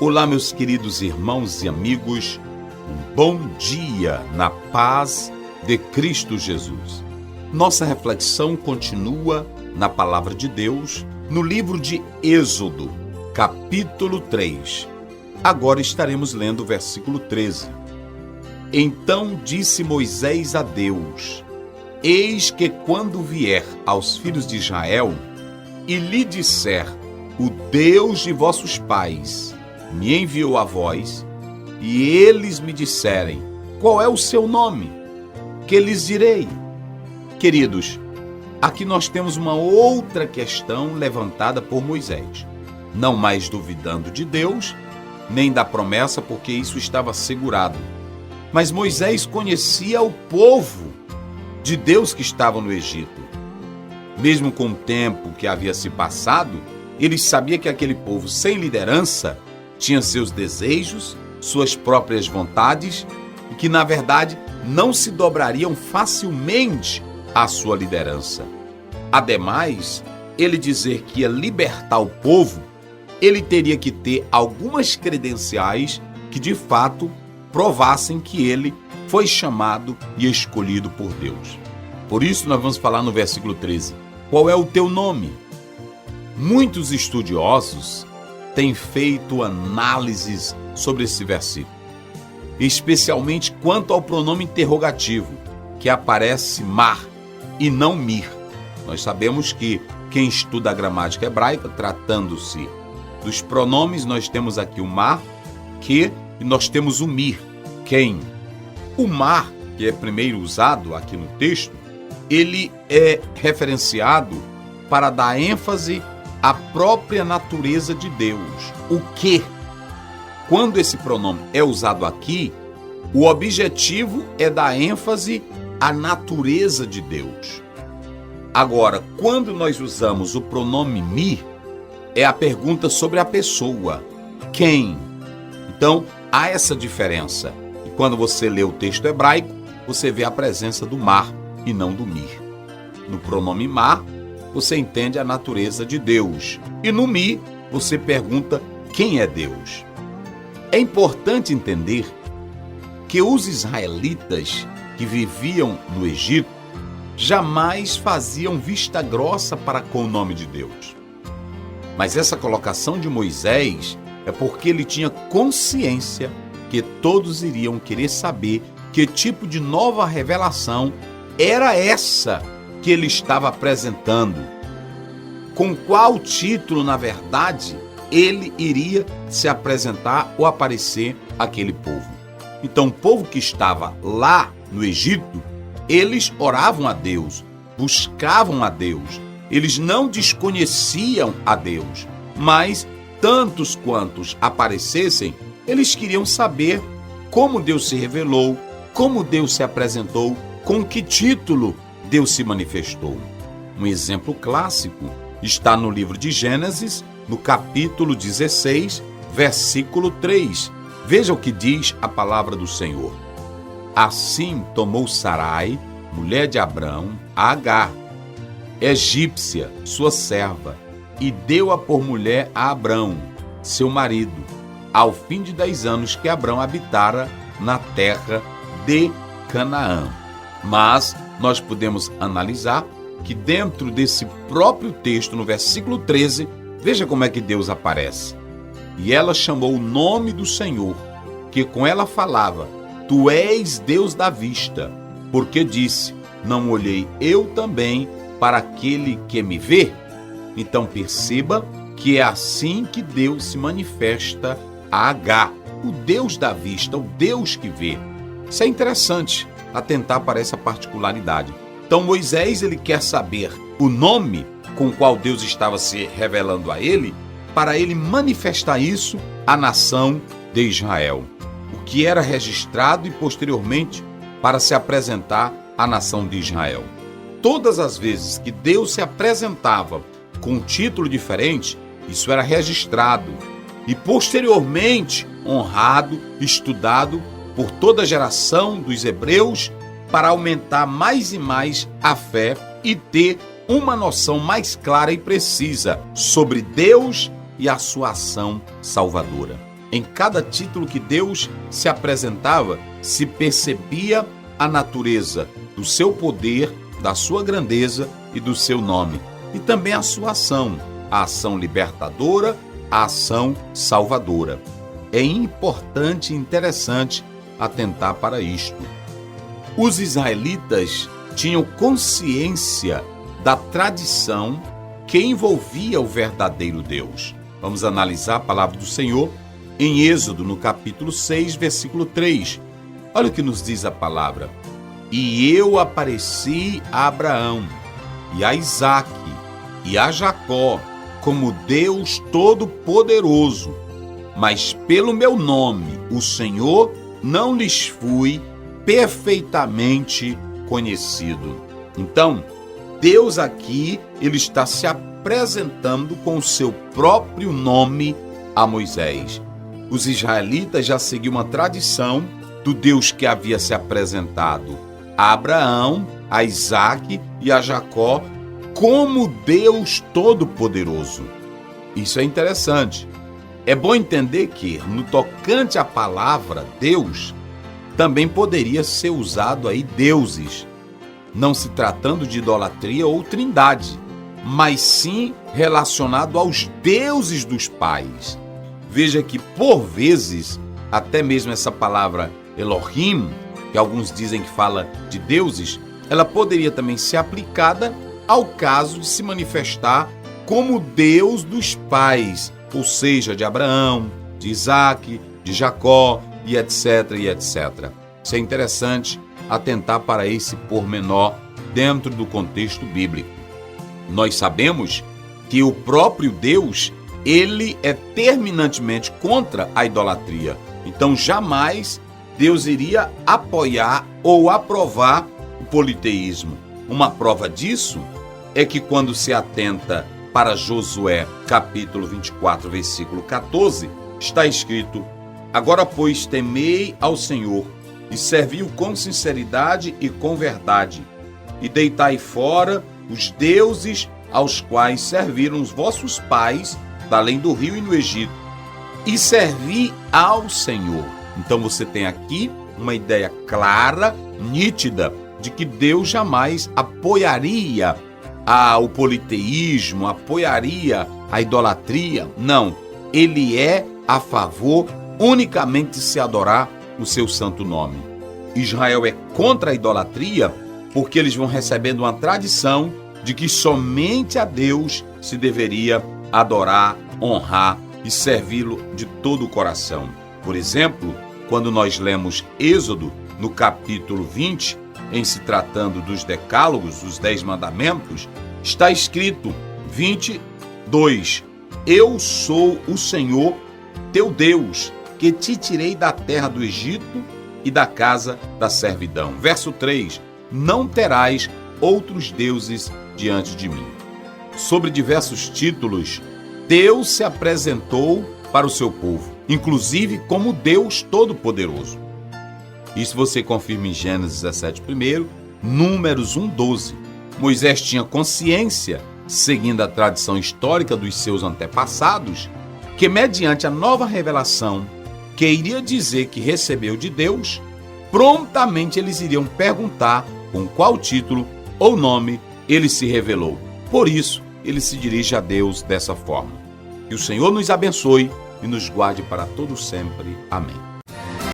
Olá, meus queridos irmãos e amigos, um bom dia na paz de Cristo Jesus. Nossa reflexão continua na Palavra de Deus, no livro de Êxodo, capítulo 3. Agora estaremos lendo o versículo 13. Então disse Moisés a Deus: Eis que quando vier aos filhos de Israel e lhe disser, o Deus de vossos pais me enviou a vós, e eles me disserem, qual é o seu nome? Que lhes direi? Queridos, aqui nós temos uma outra questão levantada por Moisés, não mais duvidando de Deus, nem da promessa, porque isso estava assegurado. Mas Moisés conhecia o povo de Deus que estava no Egito. Mesmo com o tempo que havia se passado, ele sabia que aquele povo sem liderança tinha seus desejos, suas próprias vontades e que, na verdade, não se dobrariam facilmente à sua liderança. Ademais, ele dizer que ia libertar o povo, ele teria que ter algumas credenciais que, de fato, provassem que ele foi chamado e escolhido por Deus. Por isso, nós vamos falar no versículo 13. Qual é o teu nome? Muitos estudiosos têm feito análises sobre esse versículo, especialmente quanto ao pronome interrogativo, que aparece mar e não mir. Nós sabemos que quem estuda a gramática hebraica, tratando-se dos pronomes, nós temos aqui o mar, que, e nós temos o mir, quem. O mar, que é primeiro usado aqui no texto, ele é referenciado para dar ênfase à própria natureza de Deus. O que? Quando esse pronome é usado aqui, o objetivo é dar ênfase à natureza de Deus. Agora, quando nós usamos o pronome me, é a pergunta sobre a pessoa. Quem? Então, há essa diferença. E quando você lê o texto hebraico, você vê a presença do mar e não do mir. No pronome mar, você entende a natureza de Deus. E no mi, você pergunta quem é Deus. É importante entender que os israelitas que viviam no Egito jamais faziam vista grossa para com o nome de Deus. Mas essa colocação de Moisés é porque ele tinha consciência que todos iriam querer saber que tipo de nova revelação era essa que ele estava apresentando. Com qual título, na verdade, ele iria se apresentar ou aparecer àquele povo. Então, o povo que estava lá no Egito, eles oravam a Deus, buscavam a Deus. Eles não desconheciam a Deus, mas tantos quantos aparecessem, eles queriam saber como Deus se revelou, como Deus se apresentou, com que título Deus se manifestou. Um exemplo clássico está no livro de Gênesis, no capítulo 16, versículo 3. Veja o que diz a palavra do Senhor. Assim tomou Sarai, mulher de Abrão, a Agar, egípcia, sua serva, e deu-a por mulher a Abrão, seu marido, ao fim de 10 anos que Abrão habitara na terra de Canaã. Mas nós podemos analisar que dentro desse próprio texto, no versículo 13, veja como é que Deus aparece. E ela chamou o nome do Senhor, que com ela falava, Tu és Deus da vista, porque disse, não olhei eu também para aquele que me vê? Então perceba que é assim que Deus se manifesta a Agar, o Deus da vista, o Deus que vê. Isso é interessante, atentar para essa particularidade. Então Moisés, ele quer saber o nome com o qual Deus estava se revelando a ele, para ele manifestar isso à nação de Israel, o que era registrado e posteriormente para se apresentar à nação de Israel. Todas as vezes que Deus se apresentava com um título diferente, isso era registrado e posteriormente honrado, estudado por toda a geração dos hebreus para aumentar mais e mais a fé e ter uma noção mais clara e precisa sobre Deus e a sua ação salvadora. Em cada título que Deus se apresentava, se percebia a natureza do seu poder, da sua grandeza e do seu nome. E também a sua ação, a ação libertadora, a ação salvadora. É importante e interessante atentar para isto. Os israelitas tinham consciência da tradição que envolvia o verdadeiro Deus. Vamos analisar a palavra do Senhor em Êxodo, no capítulo 6, versículo 3. Olha o que nos diz a palavra. E eu apareci a Abraão, e a Isaque, e a Jacó, como Deus Todo-Poderoso, mas pelo meu nome, o Senhor, não lhes fui perfeitamente conhecido. Então, Deus aqui, ele está se apresentando com o seu próprio nome a Moisés. Os israelitas já seguiam uma tradição do Deus que havia se apresentado a Abraão, a Isaque e a Jacó como Deus Todo-Poderoso. Isso é interessante. É bom entender que, no tocante à palavra Deus, também poderia ser usado aí deuses, não se tratando de idolatria ou trindade, mas sim relacionado aos deuses dos pais. Veja que, por vezes, até mesmo essa palavra Elohim, que alguns dizem que fala de deuses, ela poderia também ser aplicada ao caso de se manifestar como Deus dos pais, ou seja, de Abraão, de Isaque, de Jacó e etc, e etc. Isso é interessante atentar para esse pormenor dentro do contexto bíblico. Nós sabemos que o próprio Deus, ele é terminantemente contra a idolatria. Então, jamais Deus iria apoiar ou aprovar o politeísmo. Uma prova disso é que quando se atenta para Josué, capítulo 24, versículo 14, está escrito: agora, pois, temei ao Senhor e servi-o com sinceridade e com verdade, e deitai fora os deuses aos quais serviram os vossos pais, da além do rio e no Egito, e servi ao Senhor. Então você tem aqui uma ideia clara, nítida, de que Deus jamais apoiaria o politeísmo, apoiaria a idolatria. Não, ele é a favor unicamente de se adorar o seu santo nome. Israel é contra a idolatria porque eles vão recebendo uma tradição de que somente a Deus se deveria adorar, honrar e servi-lo de todo o coração. Por exemplo, quando nós lemos Êxodo, no capítulo 20, em se tratando dos decálogos, os 10 mandamentos, está escrito, 22, eu sou o Senhor, teu Deus, que te tirei da terra do Egito e da casa da servidão. Verso 3, não terás outros deuses diante de mim. Sobre diversos títulos, Deus se apresentou para o seu povo, inclusive como Deus Todo-Poderoso. Isso você confirma em Gênesis 17 primeiro, Números 1:12. Moisés tinha consciência, seguindo a tradição histórica dos seus antepassados, que mediante a nova revelação, que iria dizer que recebeu de Deus, prontamente eles iriam perguntar com qual título ou nome ele se revelou. Por isso, ele se dirige a Deus dessa forma. Que o Senhor nos abençoe e nos guarde para todo sempre. Amém.